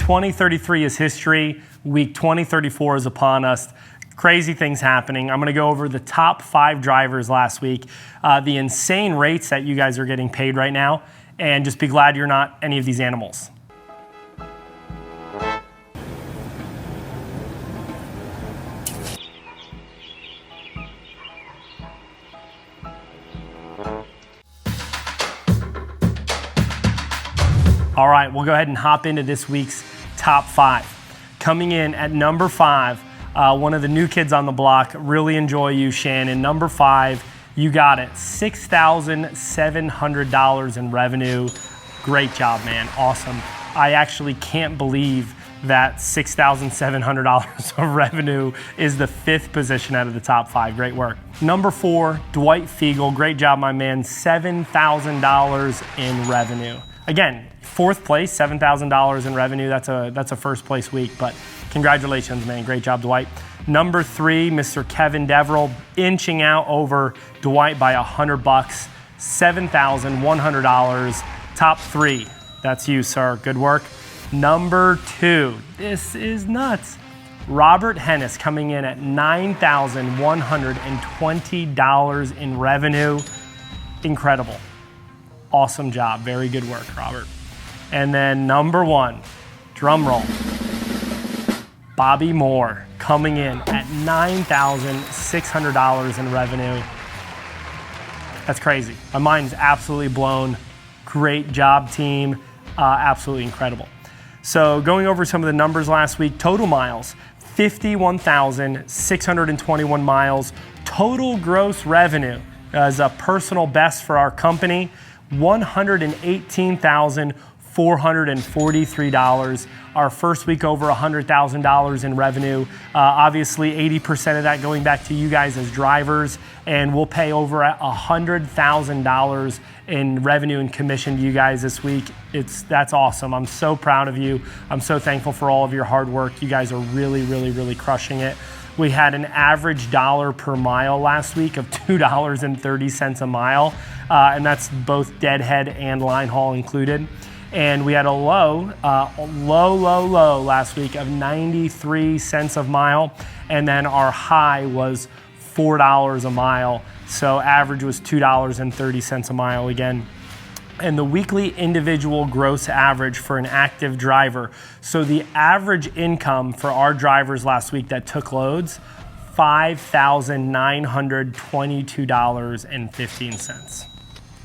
2033 is history. Week 2034 is upon us. Crazy things happening. I'm going to go over the top 5 drivers last week, the insane rates that you guys are getting paid right now, and just be glad you're not any of these animals. All right, we'll go ahead and hop into this week's top 5. Coming in at number 5, one of the new kids on the block. Really enjoy you, Shannon. Number 5, you got it. $6,700 in revenue. Great job, man. Awesome. I actually can't believe that $6,700 of revenue is the 5th position out of the top 5. Great work. Number 4, Dwight Fiegel. Great job, my man. $7,000 in revenue. Again, 4th place, $7,000 in revenue. That's a first place week, but congratulations, man. Great job, Dwight. Number 3, Mr. Kevin Deverell, inching out over Dwight by $100, $7,100. Top 3, that's you, sir. Good work. Number 2, this is nuts. Robert Hennis coming in at $9,120 in revenue. Incredible. Awesome job. Very good work, Robert. And then number 1, drum roll. Bobby Moore coming in at $9,600 in revenue. That's crazy. My mind's absolutely blown. Great job, team. Absolutely incredible. So going over some of the numbers last week, total miles, 51,621 miles. Total gross revenue as a personal best for our company, $118,443. Our first week over $100,000 in revenue. Obviously 80% of that going back to you guys as drivers, and we'll pay over $100,000 in revenue and commission to you guys this week. That's awesome. I'm so proud of you. I'm so thankful for all of your hard work. You guys are really, really, really crushing it. We had an average dollar per mile last week of $2.30 a mile, and that's both deadhead and line haul included. And we had a low last week of 93 cents a mile, and then our high was $4 a mile. So average was $2.30 a mile again. And the weekly individual gross average for an active driver. So the average income for our drivers last week that took loads, $5,922.15.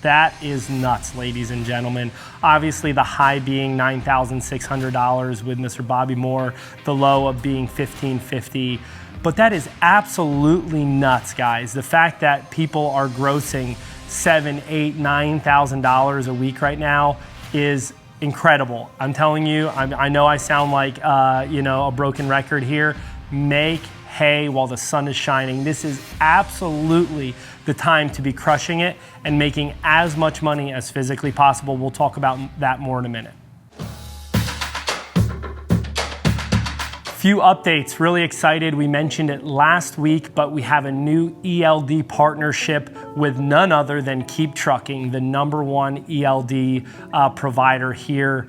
That is nuts, ladies and gentlemen. Obviously, the high being $9,600 with Mr. Bobby Moore, the low of being $1,550. But that is absolutely nuts, guys. The fact that people are grossing $7,000, $8,000, $9,000 a week right now is incredible. I'm telling you, I know I sound like a broken record here. Make hay while the sun is shining. This is absolutely the time to be crushing it and making as much money as physically possible. We'll talk about that more in a minute. Few updates, really excited. We mentioned it last week, but we have a new ELD partnership with none other than Keep Trucking, the #1 ELD provider here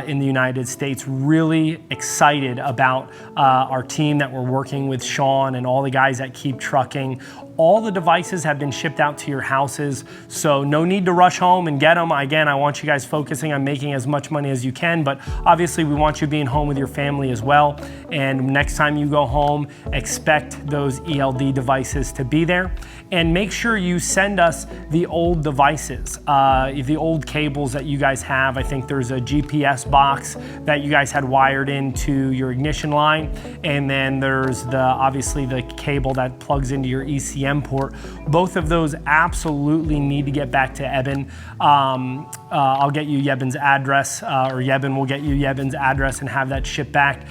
in the United States. Really excited about our team that we're working with, Sean and all the guys at Keep Trucking. All the devices have been shipped out to your houses, so no need to rush home and get them. Again, I want you guys focusing on making as much money as you can, but obviously we want you being home with your family as well. And next time you go home, expect those ELD devices to be there. And make sure you send us the old devices, the old cables that you guys have. I think there's a GPS box that you guys had wired into your ignition line, and then there's obviously the cable that plugs into your ECM port. Both of those absolutely need to get back to Eben. I'll get you Yebin's address, or Yebin will get you Yebin's address and have that shipped back.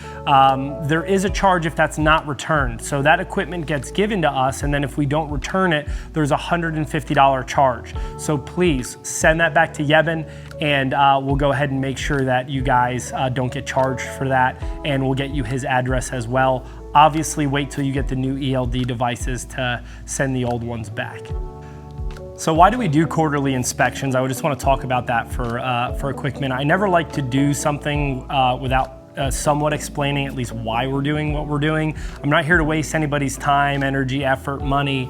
There is a charge if that's not returned. So that equipment gets given to us, and then if we don't return it, there's a $150 charge. So please send that back to Yebin, and we'll go ahead and make sure that you guys don't get charged for that, and we'll get you his address as well. Obviously, wait till you get the new ELD devices to send the old ones back. So why do we do quarterly inspections? I would just want to talk about that for a quick minute. I never like to do something without somewhat explaining at least why we're doing what we're doing. I'm not here to waste anybody's time, energy, effort, money.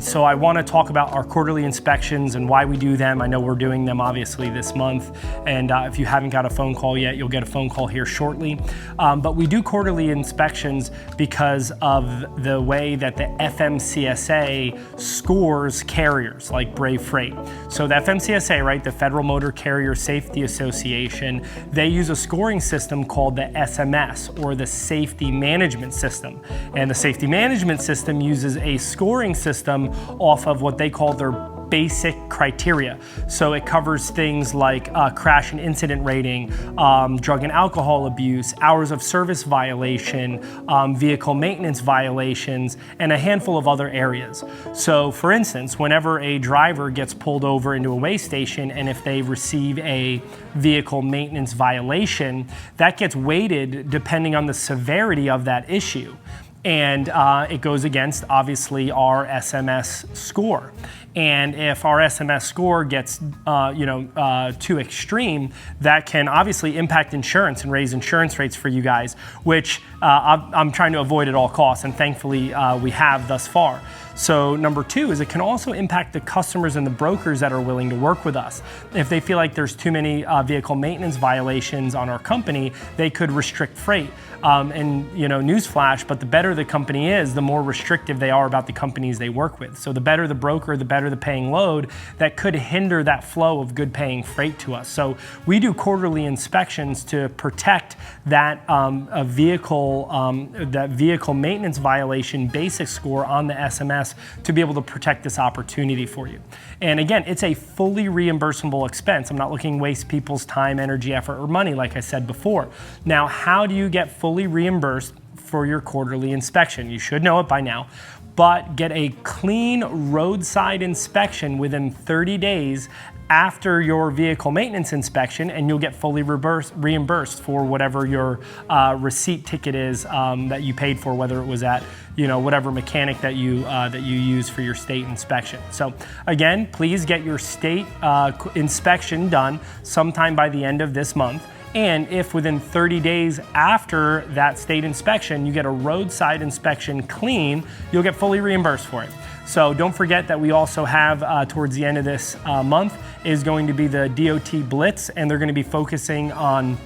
So I want to talk about our quarterly inspections and why we do them. I know we're doing them obviously this month, and if you haven't got a phone call yet, you'll get a phone call here shortly. But we do quarterly inspections because of the way that the FMCSA scores carriers like Brave Freight. So the FMCSA, right, the Federal Motor Carrier Safety Association, they use a scoring system called the SMS, or the Safety Management System. And the Safety Management System uses a scoring system off of what they call their basic criteria. So it covers things like crash and incident rating, drug and alcohol abuse, hours of service violation, vehicle maintenance violations, and a handful of other areas. So for instance, whenever a driver gets pulled over into a weigh station, and if they receive a vehicle maintenance violation, that gets weighted depending on the severity of that issue. And it goes against, obviously, our SMS score. And if our SMS score gets too extreme, that can obviously impact insurance and raise insurance rates for you guys, which I'm trying to avoid at all costs, and thankfully we have thus far. So number two is it can also impact the customers and the brokers that are willing to work with us. If they feel like there's too many vehicle maintenance violations on our company, they could restrict freight. And newsflash, but the better the company is, the more restrictive they are about the companies they work with. So the better the broker, the better the paying load, that could hinder that flow of good paying freight to us. So we do quarterly inspections to protect that vehicle maintenance violation basic score on the SMS to be able to protect this opportunity for you. And again, it's a fully reimbursable expense. I'm not looking to waste people's time, energy, effort, or money, like I said before. Now, how do you get fully reimbursed for your quarterly inspection? You should know it by now, but get a clean roadside inspection within 30 days after your vehicle maintenance inspection, and you'll get fully reimbursed for whatever your receipt ticket is that you paid for, whether it was at whatever mechanic that you use for your state inspection. So again, please get your state inspection done sometime by the end of this month. And if within 30 days after that state inspection, you get a roadside inspection clean, you'll get fully reimbursed for it. So don't forget that we also have, towards the end of this month, is going to be the DOT Blitz, and they're going to be focusing on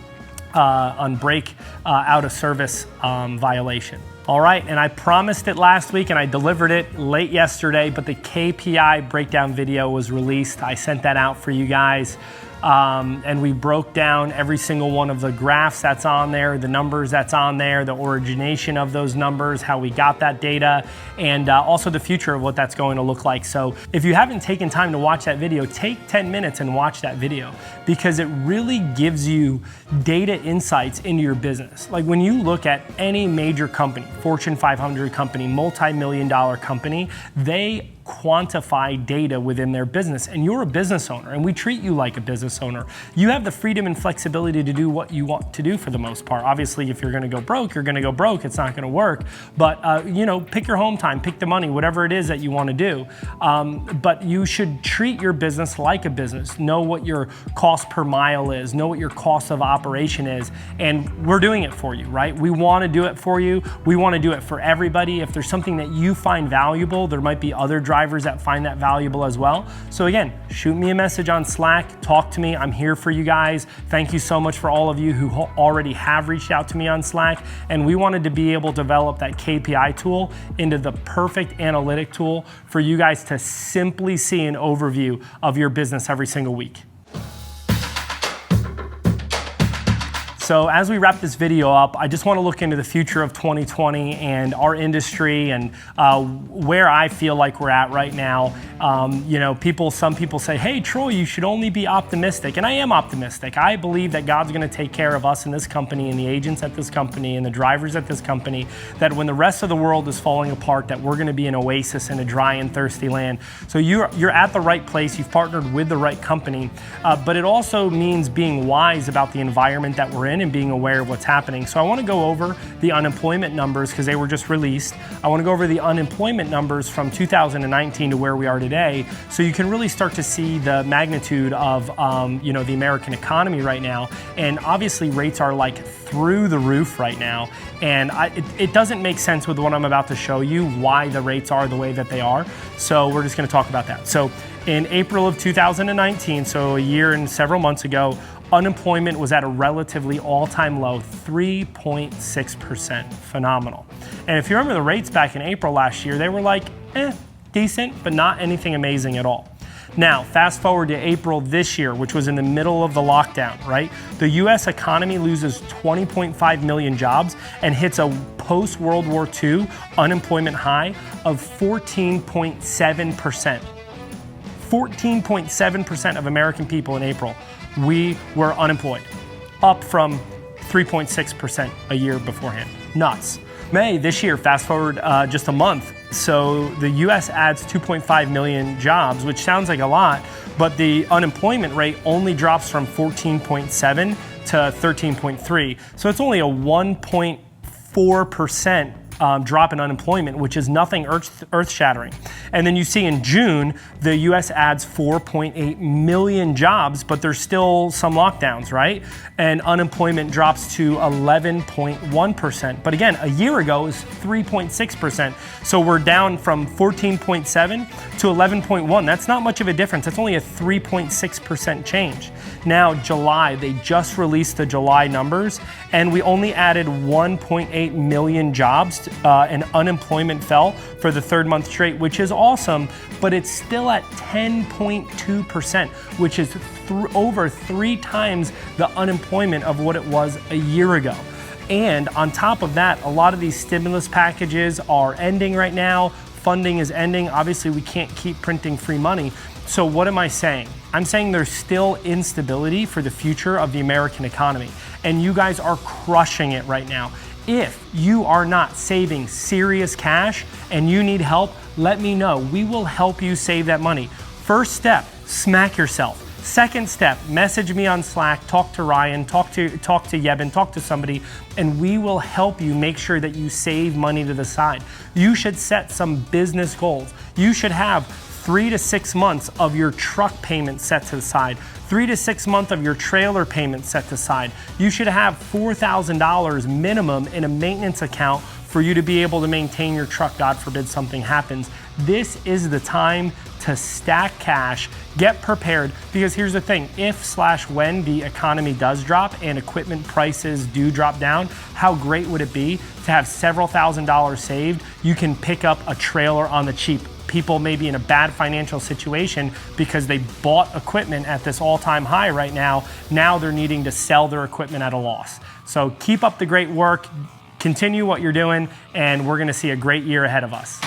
brake out of service violation. All right, and I promised it last week and I delivered it late yesterday, but the KPI breakdown video was released. I sent that out for you guys. And we broke down every single one of the graphs that's on there, the numbers that's on there, the origination of those numbers, how we got that data, and also the future of what that's going to look like. So if you haven't taken time to watch that video, take 10 minutes and watch that video, because it really gives you data insights into your business. Like when you look at any major company, Fortune 500 company, multi-million-dollar company, they quantify data within their business, and you're a business owner, and we treat you like a business owner. You have the freedom and flexibility to do what you want to do for the most part. Obviously, if you're going to go broke, you're going to go broke. It's not going to work. But pick your home time, pick the money, whatever it is that you want to do. But you should treat your business like a business. Know what your cost per mile is. Know what your cost of operation is, and we're doing it for you, right? We want to do it for you. We want to do it for everybody. If there's something that you find valuable, there might be other drivers that find that valuable as well. So again, shoot me a message on Slack, talk to me. I'm here for you guys. Thank you so much for all of you who already have reached out to me on Slack. And we wanted to be able to develop that KPI tool into the perfect analytic tool for you guys to simply see an overview of your business every single week. So as we wrap this video up, I just want to look into the future of 2020 and our industry and where I feel like we're at right now. Some people say, hey, Troy, you should only be optimistic. And I am optimistic. I believe that God's going to take care of us in this company and the agents at this company and the drivers at this company, that when the rest of the world is falling apart, that we're going to be an oasis in a dry and thirsty land. So you're at the right place. You've partnered with the right company. But it also means being wise about the environment that we're in. in and being aware of what's happening. So I want to go over the unemployment numbers because they were just released. I want to go over the unemployment numbers from 2019 to where we are today, so you can really start to see the magnitude of the American economy right now. And obviously rates are like through the roof right now, and it doesn't make sense with what I'm about to show you why the rates are the way that they are. So we're just going to talk about that. So in April of 2019, so a year and several months ago, unemployment was at a relatively all-time low, 3.6%. Phenomenal. And if you remember the rates back in April last year, they were like, decent, but not anything amazing at all. Now, fast forward to April this year, which was in the middle of the lockdown, right? The US economy loses 20.5 million jobs and hits a post-World War II unemployment high of 14.7%. 14.7% of American people in April, we were unemployed, up from 3.6% a year beforehand. Nuts. May this year, fast forward just a month, so the US adds 2.5 million jobs, which sounds like a lot, but the unemployment rate only drops from 14.7 to 13.3. So it's only a 1.4% drop in unemployment, which is nothing earth-shattering. And then you see in June, the US adds 4.8 million jobs, but there's still some lockdowns, right? And unemployment drops to 11.1%. But again, a year ago it was 3.6%. So we're down from 14.7 to 11.1. That's not much of a difference. That's only a 3.6% change. Now, July, they just released the July numbers, and we only added 1.8 million jobs, and unemployment fell for the third month straight, which is awesome, but it's still at 10.2%, which is over 3 times the unemployment of what it was a year ago. And on top of that, a lot of these stimulus packages are ending right now. Funding is ending. Obviously, we can't keep printing free money. So what am I saying? I'm saying there's still instability for the future of the American economy, and you guys are crushing it right now. If you are not saving serious cash and you need help, let me know. We will help you save that money. First step, smack yourself. Second step, message me on Slack, talk to Ryan, talk to Yevon, talk to somebody, and we will help you make sure that you save money to the side. You should set some business goals. You should have 3 to 6 months of your truck payment set to the side, 3 to 6 months of your trailer payment set to the side. You should have $4,000 minimum in a maintenance account for you to be able to maintain your truck, God forbid something happens. This is the time to stack cash, get prepared, because here's the thing, if/when the economy does drop and equipment prices do drop down, how great would it be to have several $1,000s saved? You can pick up a trailer on the cheap. People may be in a bad financial situation because they bought equipment at this all-time high right now. Now they're needing to sell their equipment at a loss. So keep up the great work, continue what you're doing, and we're gonna see a great year ahead of us.